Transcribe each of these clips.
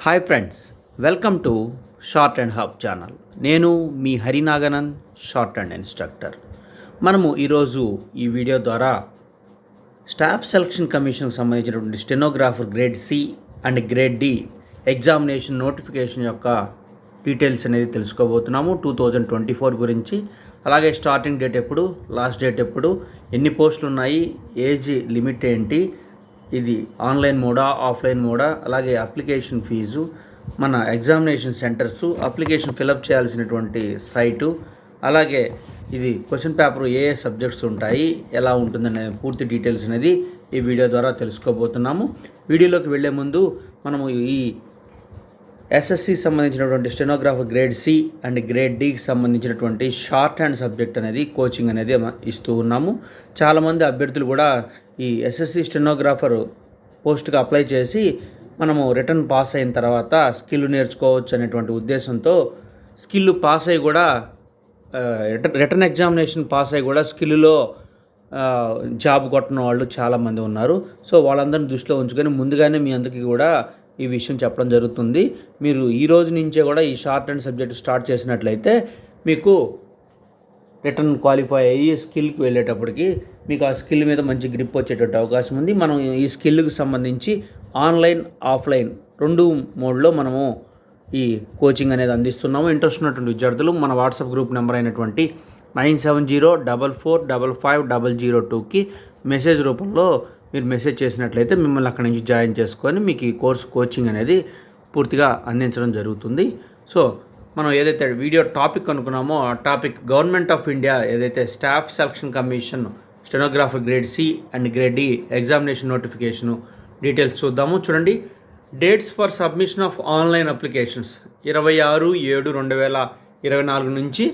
Hi friends, welcome to shorthand hub channel. నేను మీ Harinaganand, shorthand instructor. మనము ఈరోజు ఈ వీడియో ద్వారా స్టాఫ్ సెలక్షన్ కమిషన్కి సంబంధించినటువంటి stenographer grade C and grade D examination notification యొక్క డీటెయిల్స్ అనేది తెలుసుకోబోతున్నాము. 2024 గురించి, అలాగే స్టార్టింగ్ డేట్ ఎప్పుడు, లాస్ట్ డేట్ ఎప్పుడు, ఎన్ని పోస్టులు ఉన్నాయి, ఏజ్ లిమిట్ ఏంటి, ఇది ఆన్లైన్ మోడా, ఆఫ్లైన్ మోడా, అలాగే అప్లికేషన్ ఫీజు, మన ఎగ్జామినేషన్ సెంటర్సు, అప్లికేషన్ ఫిలప్ చేయాల్సినటువంటి సైటు, అలాగే ఇది క్వశ్చన్ పేపర్ ఏ సబ్జెక్ట్స్ ఉంటాయి, ఎలా ఉంటుందనే పూర్తి డీటెయిల్స్ అనేది ఈ వీడియో ద్వారా తెలుసుకోబోతున్నాము. వీడియోలోకి వెళ్ళే ముందు మనము ఈ ఎస్ఎస్సి సంబంధించినటువంటి stenographer grade C and grade డికి సంబంధించినటువంటి షార్ట్ హ్యాండ్ సబ్జెక్ట్ అనేది కోచింగ్ అనేది ఇస్తూ ఉన్నాము. చాలామంది అభ్యర్థులు కూడా ఈ ఎస్ఎస్సి స్టెనోగ్రాఫర్ పోస్ట్కి అప్లై చేసి మనము రిటర్న్ పాస్ అయిన తర్వాత స్కిల్ నేర్చుకోవచ్చు అనేటువంటి ఉద్దేశంతో స్కిల్ పాస్ అయ్యి కూడా రిటర్న్ ఎగ్జామినేషన్ పాస్ అయ్యి కూడా స్కిల్లో జాబ్ కొట్టిన వాళ్ళు చాలామంది ఉన్నారు. సో వాళ్ళందరినీ దృష్టిలో ఉంచుకొని ముందుగానే మీ అందరికీ కూడా ఈ విషయం చెప్పడం జరుగుతుంది. మీరు ఈ రోజు నుంచే కూడా ఈ షార్ట్ హ్యాండ్ సబ్జెక్ట్ స్టార్ట్ చేసినట్లయితే మీకు రిటర్న్ క్వాలిఫై అయ్యి స్కిల్కి వెళ్ళేటప్పటికి మీకు ఆ స్కిల్ మీద మంచి గ్రిప్ వచ్చేటట్టు అవకాశం ఉంది. మనం ఈ స్కిల్కి సంబంధించి ఆన్లైన్, ఆఫ్లైన్ రెండు మోడ్లో మనము ఈ కోచింగ్ అనేది అందిస్తున్నాము. ఇంట్రెస్ట్ ఉన్నటువంటి విద్యార్థులు మన వాట్సాప్ గ్రూప్ నెంబర్ అయినటువంటి 9704555002కి మెసేజ్ రూపంలో మీరు మెసేజ్ చేసినట్లయితే మిమ్మల్ని అక్కడి నుంచి జాయిన్ చేసుకొని మీకు ఈ కోచింగ్ అనేది పూర్తిగా అందించడం జరుగుతుంది. సో మనం ఏదైతే వీడియో టాపిక్ అనుకున్నామో ఆ టాపిక్ గవర్నమెంట్ ఆఫ్ ఇండియా ఏదైతే staff selection commission stenographer grade C and grade D examination notification details చూద్దాము. చూడండి, dates for submission of online applications 26/7/2024 నుంచి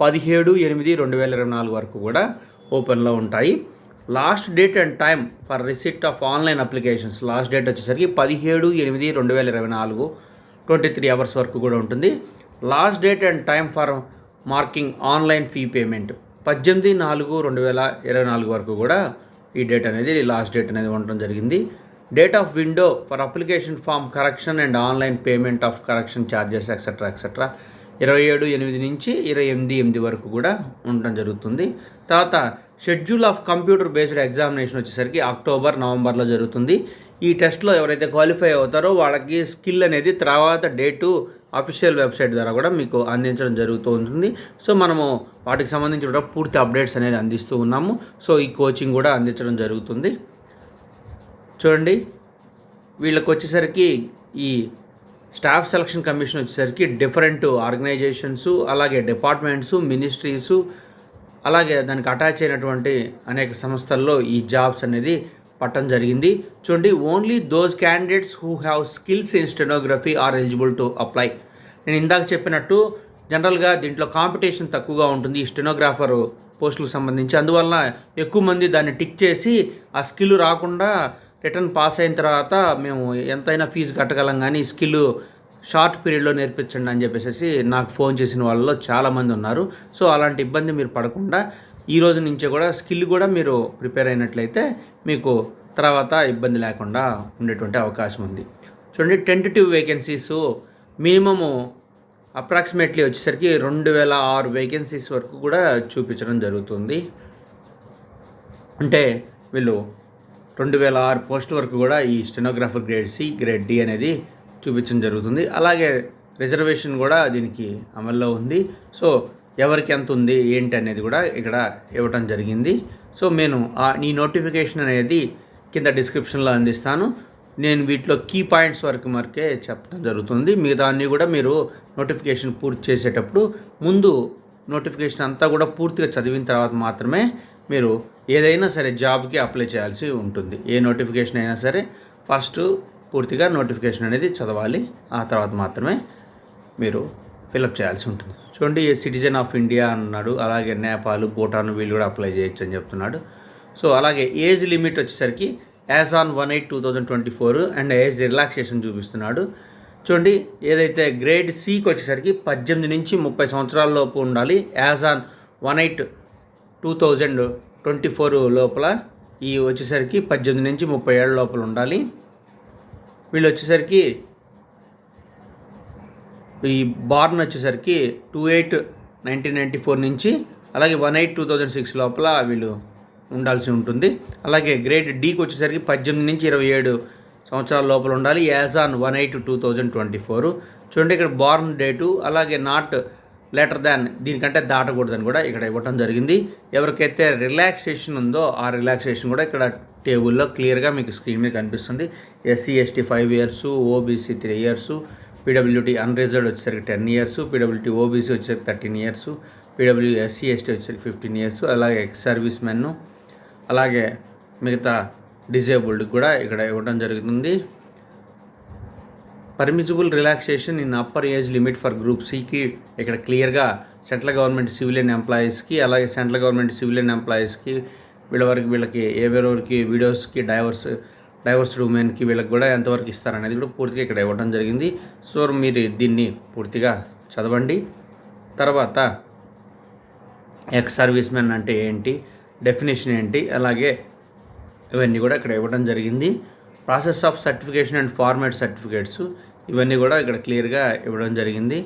17/8/2024 వరకు కూడా ఓపెన్లో ఉంటాయి. Last date and time for receipt of online applications, last date వచ్చేసరికి 17/8/2024 23 hours వరకు కూడా ఉంటుంది. Last date and time for marking online fee payment 18/4/2024 వరకు కూడా ఈ డేట్ అనేది లాస్ట్ డేట్ అనేది ఉండడం జరిగింది. Date of window for application form correction and online payment of correction charges etcetera 27/8 నుంచి 28/8 వరకు కూడా ఉండడం జరుగుతుంది. తర్వాత schedule of computer based examination వచ్చేసరికి అక్టోబర్, నవంబర్లో జరుగుతుంది. ఈ టెస్ట్లో ఎవరైతే క్వాలిఫై అవుతారో వాళ్ళకి స్కిల్ అనేది తర్వాత డేటు అఫీషియల్ వెబ్సైట్ ద్వారా కూడా మీకు అందించడం జరుగుతూ ఉంటుంది. సో మనము వాటికి సంబంధించిన పూర్తి అప్డేట్స్ అనేది అందిస్తూ ఉన్నాము. సో ఈ కోచింగ్ కూడా అందించడం జరుగుతుంది. చూడండి, వీళ్ళకి వచ్చేసరికి ఈ స్టాఫ్ సెలక్షన్ కమిషన్ వచ్చేసరికి డిఫరెంట్ ఆర్గనైజేషన్స్, అలాగే డిపార్ట్మెంట్స్, మినిస్ట్రీసు, అలాగే దానికి అటాచ్ అయినటువంటి అనేక సంస్థల్లో ఈ జాబ్స్ అనేది పట్టడం జరిగింది. చూడండి, only those candidates who have skills in stenography are eligible to apply. నేను ఇందాక చెప్పినట్టు జనరల్గా దీంట్లో కాంపిటీషన్ తక్కువగా ఉంటుంది ఈ స్టెనోగ్రాఫర్ పోస్టులకు సంబంధించి. అందువల్ల ఎక్కువ మంది దాన్ని టిక్ చేసి ఆ స్కిల్ రాకుండా రిటర్న్ పాస్ అయిన తర్వాత మేము ఎంతైనా ఫీజు కట్టగలం కానీ ఈ స్కిల్ షార్ట్ పీరియడ్లో నేర్పించండి అని చెప్పేసి నాకు ఫోన్ చేసిన వాళ్ళలో చాలామంది ఉన్నారు. సో అలాంటి ఇబ్బంది మీరు పడకుండా ఈ రోజు నుంచే కూడా స్కిల్ కూడా మీరు ప్రిపేర్ అయినట్లయితే మీకు తర్వాత ఇబ్బంది లేకుండా ఉండేటువంటి అవకాశం ఉంది. చూడండి, టెంటేటివ్ వేకెన్సీస్ మినిమము అప్రాక్సిమేట్లీ వచ్చేసరికి 2006 వేకెన్సీస్ వరకు కూడా చూపించడం జరుగుతుంది. అంటే వీళ్ళు 2006 పోస్టుల వరకు కూడా ఈ stenographer grade C, grade D అనేది చూపించడం జరుగుతుంది. అలాగే రిజర్వేషన్ కూడా దీనికి అమల్లో ఉంది. సో ఎవరికి ఎంత ఉంది ఏంటి అనేది కూడా ఇక్కడ ఇవ్వటం జరిగింది. సో నేను ఈ నోటిఫికేషన్ అనేది కింద డిస్క్రిప్షన్లో అందిస్తాను. నేను వీటిలో కీ పాయింట్స్ వరకే చెప్పడం జరుగుతుంది. మిగతా అన్నీ కూడా మీరు నోటిఫికేషన్ పూర్తి చేసేటప్పుడు ముందు నోటిఫికేషన్ అంతా కూడా పూర్తిగా చదివిన తర్వాత మాత్రమే మీరు ఏదైనా సరే జాబ్కి అప్లై చేయాల్సి ఉంటుంది. ఏ నోటిఫికేషన్ అయినా సరే ఫస్ట్ పూర్తిగా నోటిఫికేషన్ అనేది చదవాలి, ఆ తర్వాత మాత్రమే మీరు ఫిలప్ చేయాల్సి ఉంటుంది. చూడండి, సిటిజన్ ఆఫ్ ఇండియా అన్నాడు, అలాగే నేపాల్, భూటాన్ వీళ్ళు కూడా అప్లై చేయొచ్చు అని చెప్తున్నాడు. సో అలాగే ఏజ్ లిమిట్ వచ్చేసరికి as on 1/8/2024 and age relaxation చూపిస్తున్నాడు. చూడండి, ఏదైతే గ్రేడ్ సికి వచ్చేసరికి 18 నుంచి 30 సంవత్సరాల లోపు ఉండాలి. యాజ్ ఆన్ 1/8/2024 లోపల ఈ వచ్చేసరికి 18 నుంచి 30 ఏళ్ళ లోపల ఉండాలి. వీళ్ళు వచ్చేసరికి ఈ బార్న్ వచ్చేసరికి 28/1994 నుంచి అలాగే 1/8/2006 లోపల వీళ్ళు ఉండాల్సి ఉంటుంది. అలాగే గ్రేడ్ డీకి వచ్చేసరికి 18 నుంచి 27 సంవత్సరాల లోపల ఉండాలి. As on 1/8/2024. చూడండి ఇక్కడ బార్న్ డేటు, అలాగే నాట్ లేటర్ దాన్, దీనికంటే దాటకూడదని కూడా ఇక్కడ ఇవ్వటం జరిగింది. ఎవరికైతే రిలాక్సేషన్ ఉందో ఆ రిలాక్సేషన్ కూడా ఇక్కడ టేబుల్లో క్లియర్గా మీకు స్క్రీన్ మీద కనిపిస్తుంది. SC ST 5 years, OBC 3 years, PWD unreserved వచ్చేసరికి 10 years, PWD OBC వచ్చేసరికి 13 years, PW SC ST వచ్చేసరికి 15 years, అలాగే ఎక్స్ సర్వీస్ మెన్, అలాగే మిగతా డిజేబుల్డ్ కూడా ఇక్కడ ఇవ్వడం జరుగుతుంది. Permissible relaxation in upper age limit for group సికి ఇక్కడ క్లియర్గా సెంట్రల్ గవర్నమెంట్ సివిలియన్ ఎంప్లాయీస్కి, అలాగే సెంట్రల్ గవర్నమెంట్ సివిలియన్ ఎంప్లాయీస్కి వీళ్ళకి ఎవరెవరికి వీడియోస్కి డైవర్స్డ్ ఉమెన్కి వీళ్ళకి కూడా ఎంతవరకు ఇస్తారనేది కూడా పూర్తిగా ఇక్కడ ఇవ్వడం జరిగింది. సో మీరు దీన్ని పూర్తిగా చదవండి. తర్వాత ఎక్స్ సర్వీస్ మెన్ అంటే ఏంటి, డెఫినేషన్ ఏంటి, అలాగే ఇవన్నీ కూడా ఇక్కడ ఇవ్వడం జరిగింది. Process of certification and format certificates ఇవన్నీ కూడా ఇక్కడ క్లియర్గా ఇవ్వడం జరిగింది.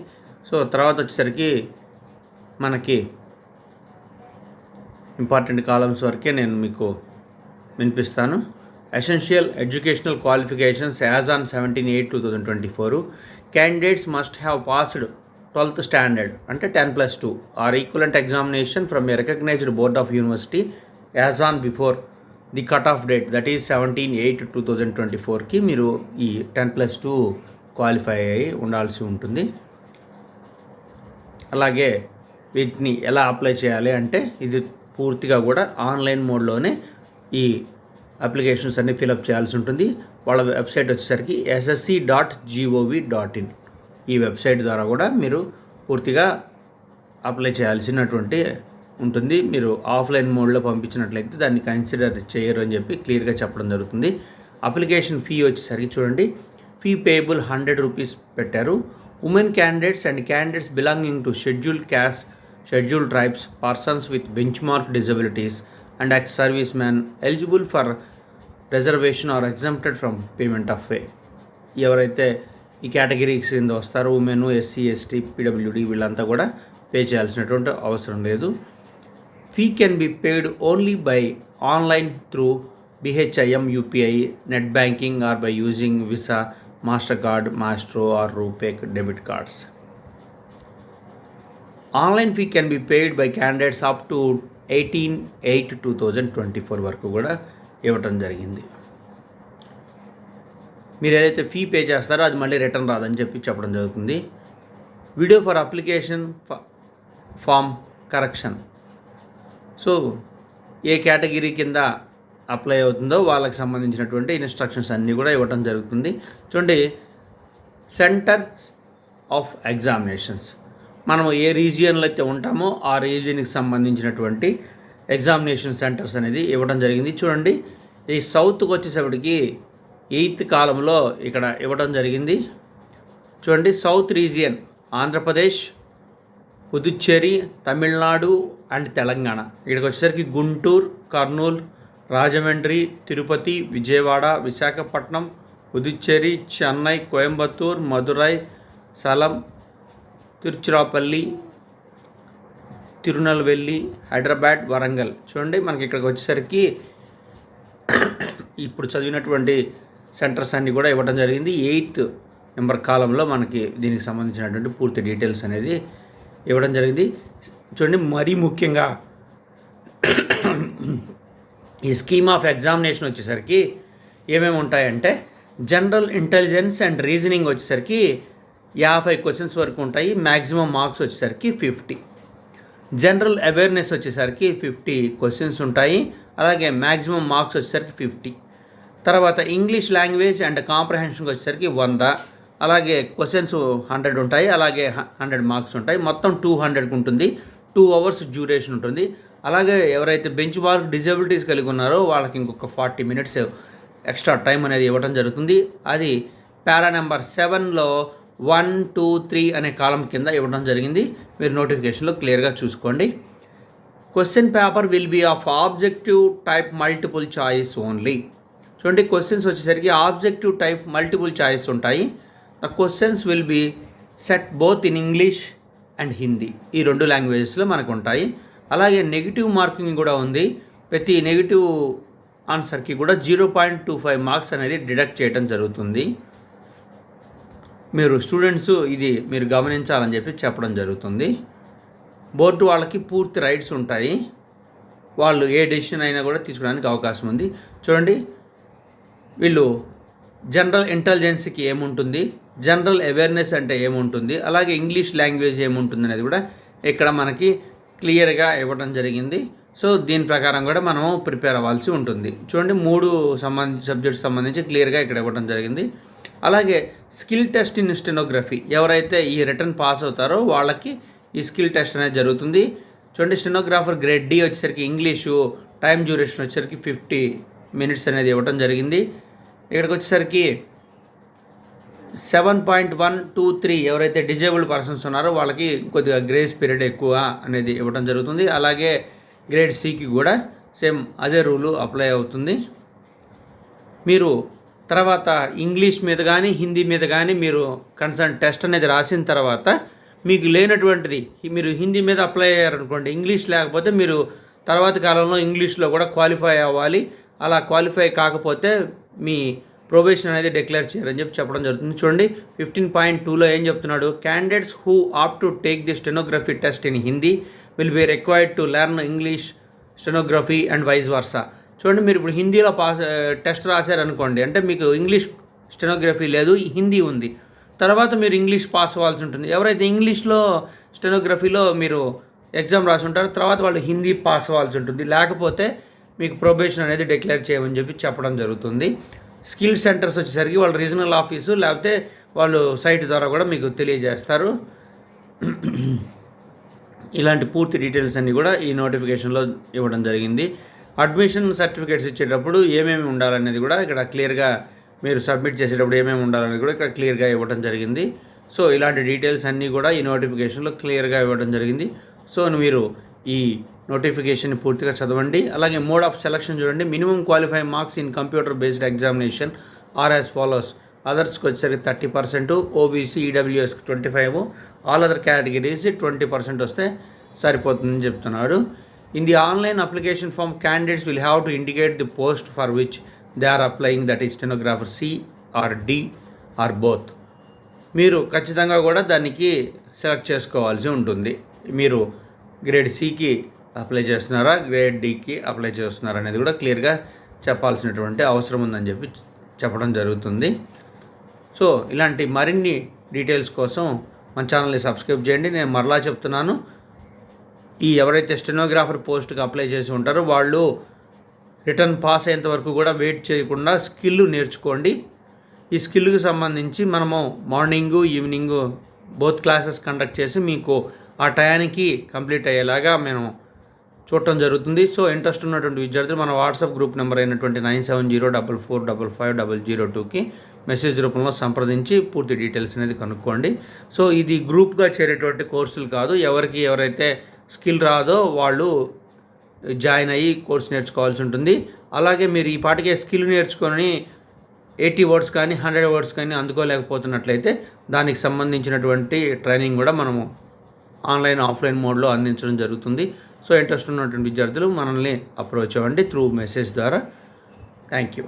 సో తర్వాత వచ్చేసరికి మనకి ఇంపార్టెంట్ కాలమ్స్ వరకే నేను మీకు వినిపిస్తాను. Essential educational qualifications as on 17/8/2024. Candidates must have passed 12th standard అంటే 10+2 or equivalent examination from a recognised board of university as on before the cut off date, that is 17/8/2024కి మీరు ఈ 10+2 qualify అయ్యి ఉండాల్సి ఉంటుంది. అలాగే వీటిని ఎలా అప్లై చేయాలి అంటే ఇది పూర్తిగా కూడా ఆన్లైన్ మోడ్లోనే ఈ అప్లికేషన్స్ అన్ని ఫిలప్ చేయాల్సి ఉంటుంది. వాళ్ళ వెబ్సైట్ వచ్చేసరికి ssc.gov.in. ఈ వెబ్సైట్ ద్వారా కూడా మీరు పూర్తిగా అప్లై చేయాల్సినటువంటి ఉంటుంది. మీరు ఆఫ్లైన్ మోడ్లో పంపించినట్లయితే దాన్ని కన్సిడర్ చేయరు అని చెప్పి క్లియర్గా చెప్పడం జరుగుతుంది. అప్లికేషన్ ఫీ వచ్చేసరికి చూడండి, ఫీ పేయబుల్ 100 rupees పెట్టారు. Women candidates and candidates belonging to scheduled caste, scheduled tribes, persons with benchmark disabilities and ex service man eligible for reservation are exempted from payment of pay. ఎవరైతే ఈ categories కింద వస్తారో women, SC ST, PWD వీళ్ళంతా కూడా pay చేయాల్సినటువంటి అవసరం లేదు. Fee can be paid only by online through BHIM UPI, net banking or by using Visa, master card, Maestro or RuPay debit cards. Online fee can be paid by candidates up to 18/8/2024 వరకు కూడా ఇవ్వటం జరిగింది. మీరు ఏదైతే fee pay చేస్తారో అది మళ్ళీ return రాదని చెప్పడం జరుగుతుంది. Video for application form correction. So ఏ కేటగిరీ కింద అప్లై అవుతుందో వాళ్ళకి సంబంధించినటువంటి ఇన్స్ట్రక్షన్స్ అన్నీ కూడా ఇవ్వటం జరుగుతుంది. చూడండి, సెంటర్ ఆఫ్ ఎగ్జామినేషన్స్, మనం ఏ రీజియన్లో అయితే ఉంటామో ఆ రీజియన్కి సంబంధించినటువంటి ఎగ్జామినేషన్ సెంటర్స్ అనేది ఇవ్వడం జరిగింది. చూడండి, ఈ సౌత్కి వచ్చేసరికి 8th కాలంలో ఇక్కడ ఇవ్వడం జరిగింది. చూడండి, south region Andhra Pradesh, Puducherry, Tamil Nadu and Telangana. ఇక్కడికి వచ్చేసరికి గుంటూరు, కర్నూలు, రాజమండ్రి, తిరుపతి, విజయవాడ, విశాఖపట్నం, పుదుచ్చేరి, చెన్నై, కోయంబత్తూర్, మదురై, సలం, తిరుచిరాపల్లి, తిరునల్వేలి, హైదరాబాద్, వరంగల్. చూడండి, మనకి ఇక్కడికి వచ్చేసరికి ఇప్పుడు చదివినటువంటి సెంటర్స్ అన్నీ కూడా ఇవ్వడం జరిగింది. 8th నెంబర్ కాలంలో మనకి దీనికి సంబంధించినటువంటి పూర్తి డీటెయిల్స్ అనేది ఇవ్వడం జరిగింది. చూడండి, మరీ ముఖ్యంగా ఈ స్కీమ్ ఆఫ్ ఎగ్జామినేషన్ వచ్చేసరికి ఏమేమి ఉంటాయంటే, జనరల్ ఇంటెలిజెన్స్ అండ్ రీజనింగ్ వచ్చేసరికి 50 questions వరకు ఉంటాయి. మ్యాక్సిమం మార్క్స్ వచ్చేసరికి 50. జనరల్ అవేర్నెస్ వచ్చేసరికి 50 questions ఉంటాయి. అలాగే మ్యాక్సిమం మార్క్స్ వచ్చేసరికి 50. తర్వాత ఇంగ్లీష్ లాంగ్వేజ్ అండ్ కాంప్రహెన్షన్కి వచ్చేసరికి 100. అలాగే క్వశ్చన్స్ 100 ఉంటాయి. అలాగే 100 మార్క్స్ ఉంటాయి. మొత్తం 200 ఉంటుంది. 2 hours డ్యూరేషన్ ఉంటుంది. అలాగే ఎవరైతే బెంచ్ మార్క్ డిజబిలిటీస్ కలిగి ఉన్నారో వాళ్ళకి ఇంకొక 40 minutes ఎక్స్ట్రా టైం అనేది ఇవ్వడం జరుగుతుంది. అది పారా నెంబర్ 7లో 1, 2, 3 అనే కాలం కింద ఇవ్వడం జరిగింది. మీరు నోటిఫికేషన్లో క్లియర్గా చూసుకోండి. Question paper will be of objective type multiple choice only. చూడండి, క్వశ్చన్స్ వచ్చేసరికి ఆబ్జెక్టివ్ టైప్ మల్టిపుల్ చాయిస్ ఉంటాయి. The questions will be set both in English and Hindi, ఈ 2 లాంగ్వేజెస్లో మనకు ఉంటాయి. అలాగే నెగిటివ్ మార్కింగ్ కూడా ఉంది. ప్రతి నెగిటివ్ ఆన్సర్కి కూడా 0.25 మార్క్స్ అనేది డిడక్ట్ చేయడం జరుగుతుంది. మీరు స్టూడెంట్స్ ఇది మీరు గమనించాలని చెప్పి చెప్పడం జరుగుతుంది. బోర్డు వాళ్ళకి పూర్తి రైట్స్ ఉంటాయి. వాళ్ళు ఏ డెసిషన్ అయినా కూడా తీసుకోవడానికి అవకాశం ఉంది. చూడండి, వీళ్ళు జనరల్ ఇంటెలిజెన్స్కి ఏముంటుంది, జనరల్ అవేర్నెస్ అంటే ఏముంటుంది, అలాగే ఇంగ్లీష్ లాంగ్వేజ్ ఏముంటుంది అనేది కూడా ఇక్కడ మనకి క్లియర్గా ఇవ్వడం జరిగింది. సో దీని ప్రకారం కూడా మనము ప్రిపేర్ అవ్వాల్సి ఉంటుంది. చూడండి, 3 సబ్జెక్ట్స్ సంబంధించి క్లియర్గా ఇక్కడ ఇవ్వడం జరిగింది. అలాగే స్కిల్ టెస్ట్ ఇన్ స్టెనోగ్రఫీ, ఎవరైతే ఈ రిటర్న్ పాస్ అవుతారో వాళ్ళకి ఈ స్కిల్ టెస్ట్ అనేది జరుగుతుంది. చూడండి, స్టెనోగ్రాఫర్ గ్రేడ్ డి వచ్చేసరికి ఇంగ్లీషు టైం డ్యూరేషన్ వచ్చేసరికి 50 minutes అనేది ఇవ్వడం జరిగింది. ఇక్కడికి వచ్చేసరికి 7.123 ఎవరైతే డిజేబుల్డ్ పర్సన్స్ ఉన్నారో వాళ్ళకి కొద్దిగా గ్రేస్ పీరియడ్ ఎక్కువ అనేది ఇవ్వడం జరుగుతుంది. అలాగే గ్రేడ్ సికి కూడా సేమ్ అదే రూలు అప్లై అవుతుంది. మీరు తర్వాత ఇంగ్లీష్ మీద కానీ హిందీ మీద కానీ మీరు కన్సర్న్ టెస్ట్ అనేది రాసిన తర్వాత మీకు లేనటువంటిది మీరు హిందీ మీద అప్లై అయ్యారనుకోండి, ఇంగ్లీష్ లేకపోతే మీరు తర్వాత కాలంలో ఇంగ్లీష్లో కూడా క్వాలిఫై అవ్వాలి. అలా క్వాలిఫై కాకపోతే మీ ప్రొబేషన్ అనేది డిక్లేర్ చేయాలని చెప్పడం జరుగుతుంది. చూడండి, 15.2లో ఏం చెప్తున్నాడు, candidates who opt to take the stenography test in Hindi will be required to learn English stenography and vice versa. చూడండి, మీరు ఇప్పుడు హిందీలో టెస్ట్ రాశారనుకోండి, అంటే మీకు ఇంగ్లీష్ స్టెనోగ్రఫీ లేదు, హిందీ ఉంది, తర్వాత మీరు ఇంగ్లీష్ పాస్ అవ్వాల్సి ఉంటుంది. ఎవరైతే ఇంగ్లీష్లో స్టెనోగ్రఫీలో మీరు ఎగ్జామ్ రాసి ఉంటారో తర్వాత వాళ్ళు హిందీ పాస్ అవ్వాల్సి ఉంటుంది. లేకపోతే మీకు ప్రొబేషన్ అనేది డిక్లేర్ చేయమని చెప్పడం జరుగుతుంది. స్కిల్ సెంటర్స్ వచ్చేసరికి వాళ్ళు రీజనల్ ఆఫీసు లేకపోతే వాళ్ళు సైట్ ద్వారా కూడా మీకు తెలియజేస్తారు. ఇలాంటి పూర్తి డీటెయిల్స్ అన్నీ కూడా ఈ నోటిఫికేషన్లో ఇవ్వడం జరిగింది. అడ్మిషన్ సర్టిఫికేట్స్ ఇచ్చేటప్పుడు ఏమేమి ఉండాలనేది కూడా ఇక్కడ క్లియర్గా మీరు సబ్మిట్ చేసేటప్పుడు ఏమేమి ఉండాలనేది కూడా ఇక్కడ క్లియర్గా ఇవ్వడం జరిగింది. సో ఇలాంటి డీటెయిల్స్ అన్నీ కూడా ఈ నోటిఫికేషన్లో క్లియర్గా ఇవ్వడం జరిగింది. సో మీరు ఈ నోటిఫికేషన్ పూర్తిగా చదవండి. అలాగే మోడ్ ఆఫ్ సెలక్షన్ చూడండి, minimum qualify marks in computer based examination are as follows. అదర్స్కి వచ్చేసరికి 30%, ఓబీసీ ఈడబ్ల్యూఎస్కి 25%, ఆల్ అదర్ కేటగిరీస్ 20% వస్తే సరిపోతుందని చెప్తున్నాడు. In the online application form candidates will have to indicate the post for which they are applying, that is stenographer C or D or both. మీరు ఖచ్చితంగా కూడా దానికి సెలెక్ట్ చేసుకోవాల్సి ఉంటుంది. మీరు గ్రేడ్ సికి అప్లై చేస్తున్నారా, గ్రేడ్ డికి అప్లై చేస్తున్నారా అనేది కూడా క్లియర్గా చెప్పాల్సినటువంటి అవసరం ఉందని చెప్పడం జరుగుతుంది. సో ఇలాంటి మరిన్ని డీటెయిల్స్ కోసం మన ఛానల్ని సబ్స్క్రైబ్ చేయండి. నేను మరలా చెప్తున్నాను, ఈ ఎవరైతే స్టెనోగ్రాఫర్ పోస్ట్కి అప్లై చేసి ఉంటారో వాళ్ళు రిటర్న్ పాస్ అయ్యేంత వరకు కూడా వెయిట్ చేయకుండా స్కిల్ నేర్చుకోండి. ఈ స్కిల్కి సంబంధించి మనము morning evening both classes conduct చేసి మీకు ఆ టయానికి కంప్లీట్ అయ్యేలాగా మేము చూడటం జరుగుతుంది. సో ఇంట్రెస్ట్ ఉన్నటువంటి విద్యార్థులు మన వాట్సాప్ గ్రూప్ నెంబర్ అయినటువంటి 9704455002కి మెసేజ్ రూపంలో సంప్రదించి పూర్తి డీటెయిల్స్ అనేది కనుక్కోండి. సో ఇది గ్రూప్గా చేరేటువంటి కోర్సులు కాదు, ఎవరైతే స్కిల్ రాదో వాళ్ళు జాయిన్ అయ్యి కోర్స్ నేర్చుకోవాల్సి ఉంటుంది. అలాగే మీరు ఈ పాటికే స్కిల్ నేర్చుకొని 80 words కానీ 100 words కానీ అందుకోలేకపోతున్నట్లయితే దానికి సంబంధించినటువంటి ట్రైనింగ్ కూడా మనము ఆన్లైన్ ఆఫ్లైన్ మోడ్లో అందించడం జరుగుతుంది. సో ఇంట్రెస్ట్ ఉన్నటువంటి విద్యార్థులు మనల్ని అప్రోచ్ అవ్వండి త్రూ మెసేజ్ ద్వారా. Thank you.